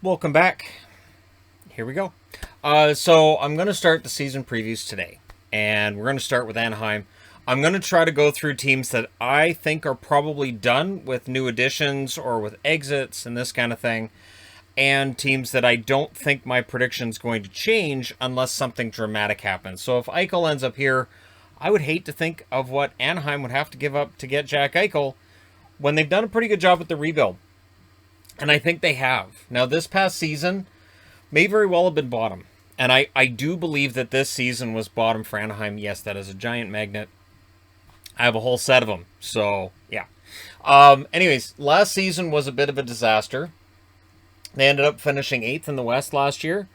Welcome back. Here we go. So I'm going to start the season previews today, and we're going to start with Anaheim. I'm going to try to go through teams that I think are probably done with new additions or with exits and this kind of thing, and teams that I don't think my prediction's going to change unless something dramatic happens. So if Eichel ends up here, I would hate to think of what Anaheim would have to give up to get Jack Eichel when they've done a pretty good job with the rebuild. And I think they have. Now, this past season may very well have been bottom. And I do believe that this season was bottom for Anaheim. Yes, that is a giant magnet. I have a whole set of them. So, yeah. Anyways, last season was a bit of a disaster. They ended up finishing 8th in the West last year.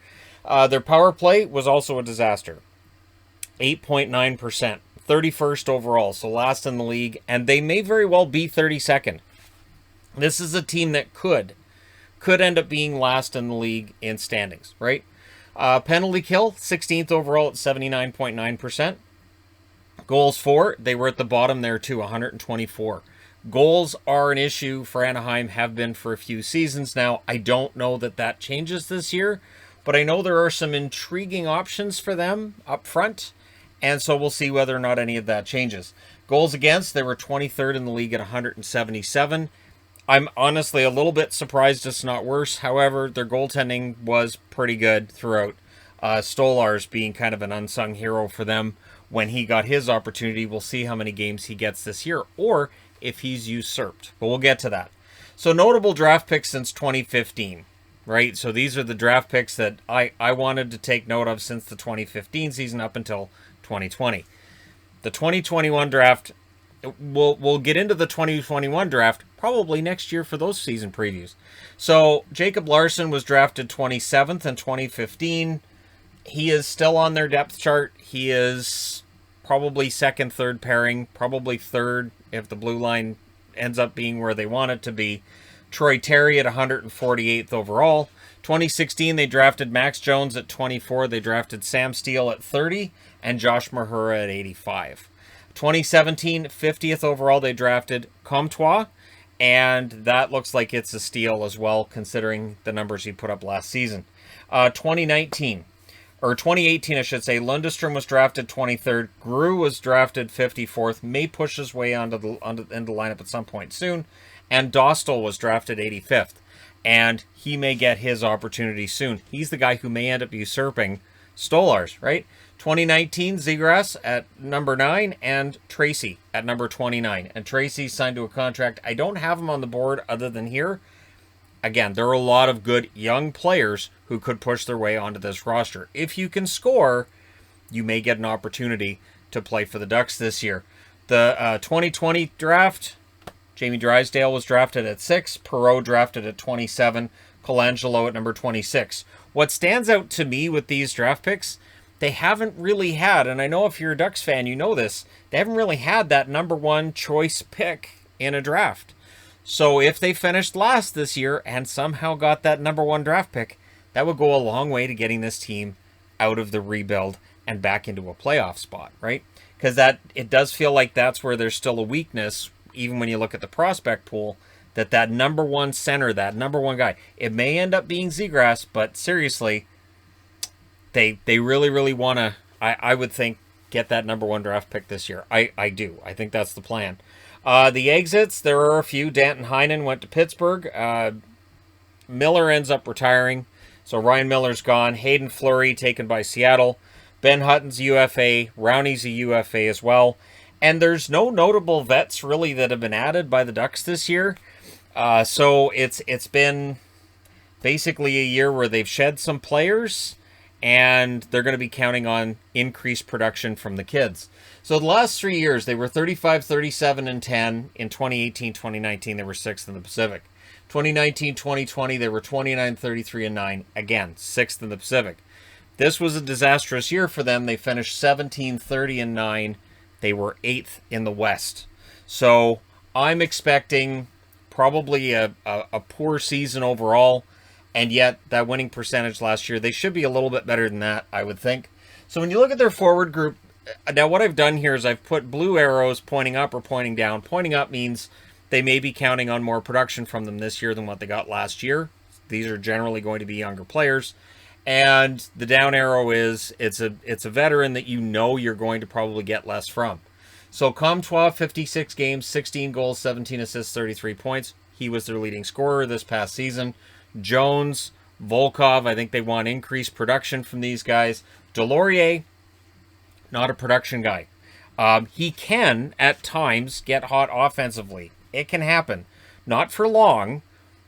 Their power play was also a disaster. 8.9%. 31st overall, so last in the league. And they may very well be 32nd. This is a team that could end up being last in the league in standings, right? Penalty kill, 16th overall at 79.9%. Goals for, they were at the bottom there too, 124. Goals are an issue for Anaheim, have been for a few seasons now. I don't know that changes this year, but I know there are some intriguing options for them up front, and so we'll see whether or not any of that changes. Goals against, they were 23rd in the league at 177. I'm honestly a little bit surprised it's not worse. However, their goaltending was pretty good throughout. Stolarz being kind of an unsung hero for them when he got his opportunity. We'll see how many games he gets this year or if he's usurped. But we'll get to that. So notable draft picks since 2015, right? So these are the draft picks that I wanted to take note of since the 2015 season up until 2020. The 2021 draft, we'll get into the 2021 draft probably next year for those season previews. So Jacob Larson was drafted 27th in 2015. He is still on their depth chart. He is probably second, third pairing, probably third if the blue line ends up being where they want it to be. Troy Terry at 148th overall. 2016, they drafted Max Jones at 24. They drafted Sam Steele at 30 and Josh Mahura at 85. 2017, 50th overall, they drafted Comtois, and that looks like it's a steal as well, considering the numbers he put up last season. 2018, I should say, Lundestrom was drafted 23rd, Grew was drafted 54th, may push his way into the lineup at some point soon, and Dostal was drafted 85th, and he may get his opportunity soon. He's the guy who may end up usurping Stolarz, right? 2019, Zegras at number 9 and Tracy at number 29. And Tracy signed to a contract. I don't have him on the board other than here. Again, there are a lot of good young players who could push their way onto this roster. If you can score, you may get an opportunity to play for the Ducks this year. The 2020 draft, Jamie Drysdale was drafted at 6, Perreault drafted at 27, Colangelo at number 26. What stands out to me with these draft picks, they haven't really had, and I know if you're a Ducks fan, you know this, they haven't really had that number one choice pick in a draft. So if they finished last this year and somehow got that number one draft pick, that would go a long way to getting this team out of the rebuild and back into a playoff spot, right? Because it does feel like that's where there's still a weakness, even when you look at the prospect pool, that number one center, that number one guy, it may end up being Zegras, but seriously, they really, really want to, I would think, get that number one draft pick this year. I do. I think that's the plan. The exits, there are a few. Danton Heinen went to Pittsburgh. Miller ends up retiring. So Ryan Miller's gone. Hayden Fleury taken by Seattle. Ben Hutton's UFA. Rowney's a UFA as well. And there's no notable vets really that have been added by the Ducks this year. So it's been basically a year where they've shed some players, and they're going to be counting on increased production from the kids. So the last 3 years, they were 35, 37, and 10. In 2018, 2019, they were 6th in the Pacific. 2019, 2020, they were 29, 33, and 9. Again, 6th in the Pacific. This was a disastrous year for them. They finished 17, 30, and 9. They were 8th in the West. So I'm expecting probably a poor season overall. And yet, that winning percentage last year, they should be a little bit better than that, I would think. So when you look at their forward group, now what I've done here is I've put blue arrows pointing up or pointing down. Pointing up means they may be counting on more production from them this year than what they got last year. These are generally going to be younger players. And the down arrow is it's a veteran that you know you're going to probably get less from. So Comtois, 56 games, 16 goals, 17 assists, 33 points. He was their leading scorer this past season. Jones, Volkov, I think they want increased production from these guys. Delorier, not a production guy. He can, at times, get hot offensively. It can happen. Not for long,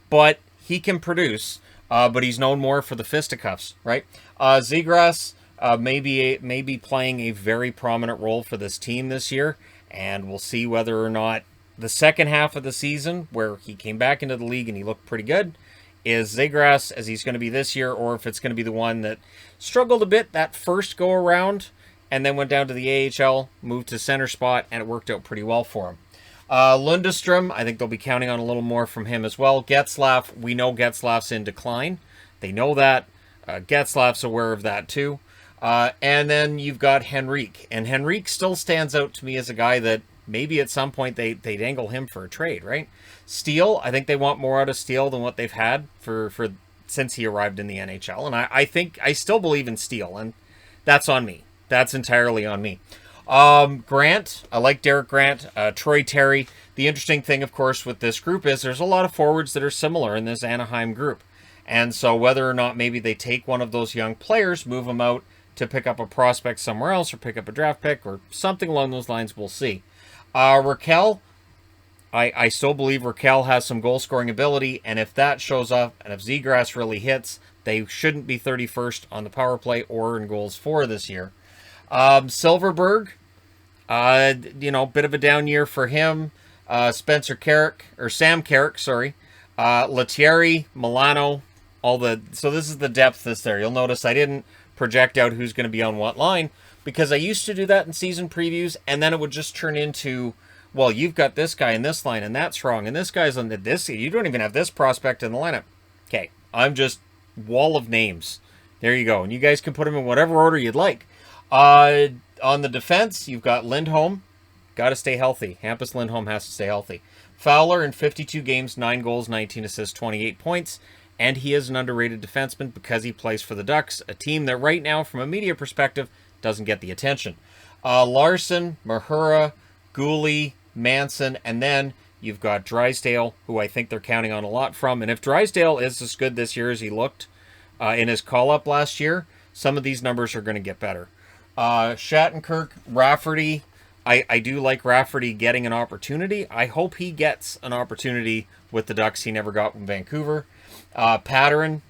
but he can produce. But he's known more for the fisticuffs, right? Zegras may be playing a very prominent role for this team this year, and we'll see whether or not the second half of the season, where he came back into the league and he looked pretty good, is Zegras as he's going to be this year, or if it's going to be the one that struggled a bit that first go-around and then went down to the AHL, moved to center spot, and it worked out pretty well for him. Lundestrom, I think they'll be counting on a little more from him as well. Getzlaf, we know Getzlaf's in decline. They know that. Getzlaf's aware of that too. And then you've got Henrique. And Henrique still stands out to me as a guy that maybe at some point they'd angle him for a trade, right? Steele, I think they want more out of Steele than what they've had for since he arrived in the NHL. And I still believe in Steele, and that's on me. That's entirely on me. Grant, I like Derek Grant. Troy Terry. The interesting thing, of course, with this group is there's a lot of forwards that are similar in this Anaheim group. And so whether or not maybe they take one of those young players, move them out to pick up a prospect somewhere else or pick up a draft pick or something along those lines, we'll see. Raquel, I still believe Raquel has some goal-scoring ability, and if that shows up, and if Zegras really hits, they shouldn't be 31st on the power play or in goals for this year. Silverberg, bit of a down year for him. Sam Carrick, Lettieri, Milano, so this is the depth that's there. You'll notice I didn't project out who's going to be on what line, because I used to do that in season previews, and then it would just turn into, well, you've got this guy in this line, and that's wrong, and this guy's on this, you don't even have this prospect in the lineup. Okay, I'm just wall of names. There you go, and you guys can put them in whatever order you'd like. On the defense, you've got Lindholm. Got to stay healthy. Hampus Lindholm has to stay healthy. Fowler in 52 games, 9 goals, 19 assists, 28 points. And he is an underrated defenseman because he plays for the Ducks, a team that right now, from a media perspective, doesn't get the attention. Larson, Mahura, Gooley, Manson, and then you've got Drysdale, who I think they're counting on a lot from. And if Drysdale is as good this year as he looked in his call-up last year, some of these numbers are going to get better. Shattenkirk, Rafferty. I do like Rafferty getting an opportunity. I hope he gets an opportunity with the Ducks he never got in Vancouver. Patterin,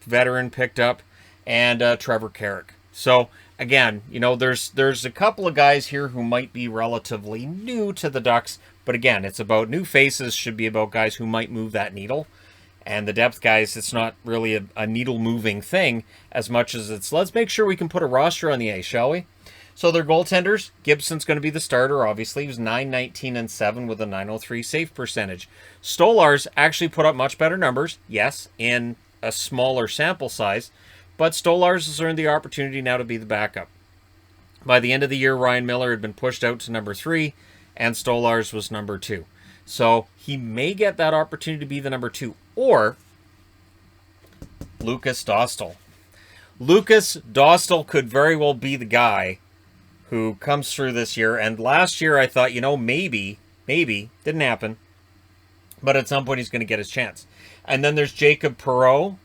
veteran picked up, and Trevor Carrick. So, again, there's a couple of guys here who might be relatively new to the Ducks, but again, it's about new faces, should be about guys who might move that needle. And the depth guys, it's not really a needle-moving thing as much as it's, let's make sure we can put a roster on the ice, shall we? So their goaltenders, Gibson's going to be the starter, obviously. He was 9-19-7 with a .903 save percentage. Stolarz actually put up much better numbers, yes, in a smaller sample size, but Stolarz has earned the opportunity now to be the backup. By the end of the year, Ryan Miller had been pushed out to number 3, and Stolarz was number 2. So he may get that opportunity to be the number 2. Or Lucas Dostal. Lucas Dostal could very well be the guy who comes through this year. And last year I thought, maybe, didn't happen. But at some point he's going to get his chance. And then there's Jacob Perreault.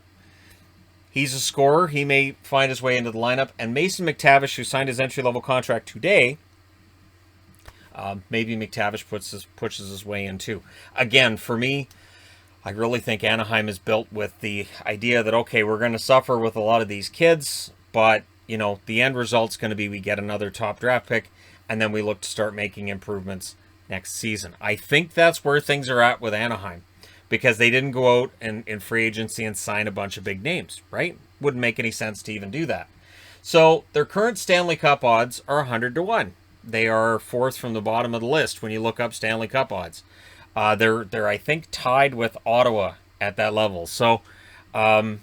He's a scorer. He may find his way into the lineup. And Mason McTavish, who signed his entry-level contract today, maybe McTavish pushes his way in too. Again, for me, I really think Anaheim is built with the idea that, okay, we're going to suffer with a lot of these kids, but, the end result's going to be we get another top draft pick, and then we look to start making improvements next season. I think that's where things are at with Anaheim, because they didn't go out in free agency and sign a bunch of big names, right? Wouldn't make any sense to even do that. So their current Stanley Cup odds are 100-1. They are fourth from the bottom of the list when you look up Stanley Cup odds. They're I think tied with Ottawa at that level. So, I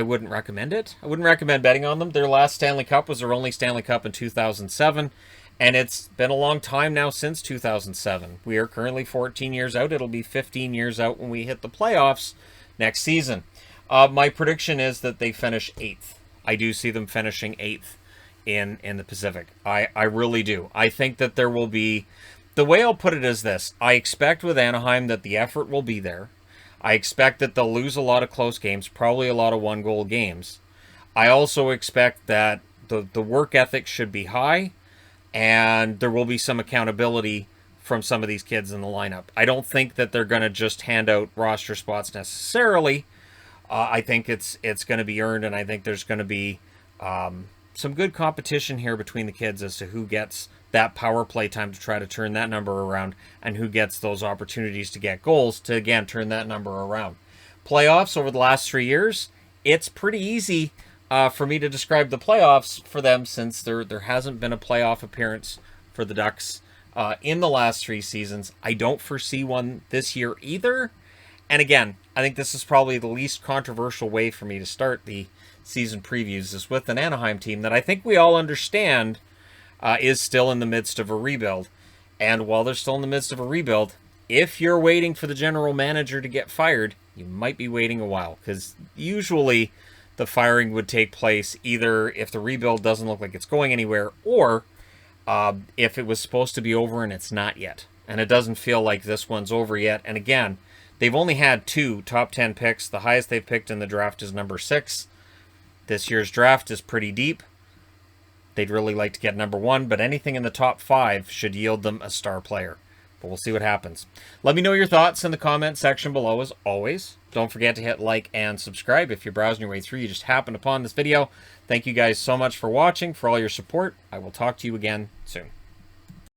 wouldn't recommend it. I wouldn't recommend betting on them. Their last Stanley Cup was their only Stanley Cup in 2007, And it's been a long time now since 2007. We are currently 14 years out. It'll be 15 years out when we hit the playoffs next season. My prediction is that they finish 8th. I do see them finishing 8th in the Pacific. I really do. I think that there will be... The way I'll put it is this. I expect with Anaheim that the effort will be there. I expect that they'll lose a lot of close games, probably a lot of one-goal games. I also expect that the work ethic should be high, and there will be some accountability from some of these kids in the lineup. I don't think that they're going to just hand out roster spots necessarily. I think it's going to be earned, and I think there's going to be some good competition here between the kids as to who gets that power play time to try to turn that number around, and who gets those opportunities to get goals to, again, turn that number around. Playoffs over the last 3 years, it's pretty easy for me to describe the playoffs for them, since there hasn't been a playoff appearance for the Ducks in the last 3 seasons. I don't foresee one this year either. And again, I think this is probably the least controversial way for me to start the season previews, is with an Anaheim team that I think we all understand is still in the midst of a rebuild. And while they're still in the midst of a rebuild, if you're waiting for the general manager to get fired, you might be waiting a while, because usually the firing would take place either if the rebuild doesn't look like it's going anywhere, or if it was supposed to be over and it's not yet. And it doesn't feel like this one's over yet. And again, they've only had 2 top 10 picks. The highest they've picked in the draft is number 6. This year's draft is pretty deep. They'd really like to get number 1, but anything in the top 5 should yield them a star player. But we'll see what happens. Let me know your thoughts in the comment section below, as always. Don't forget to hit like and subscribe if you're browsing your way through. You just happened upon this video. Thank you guys so much for watching, for all your support. I will talk to you again soon.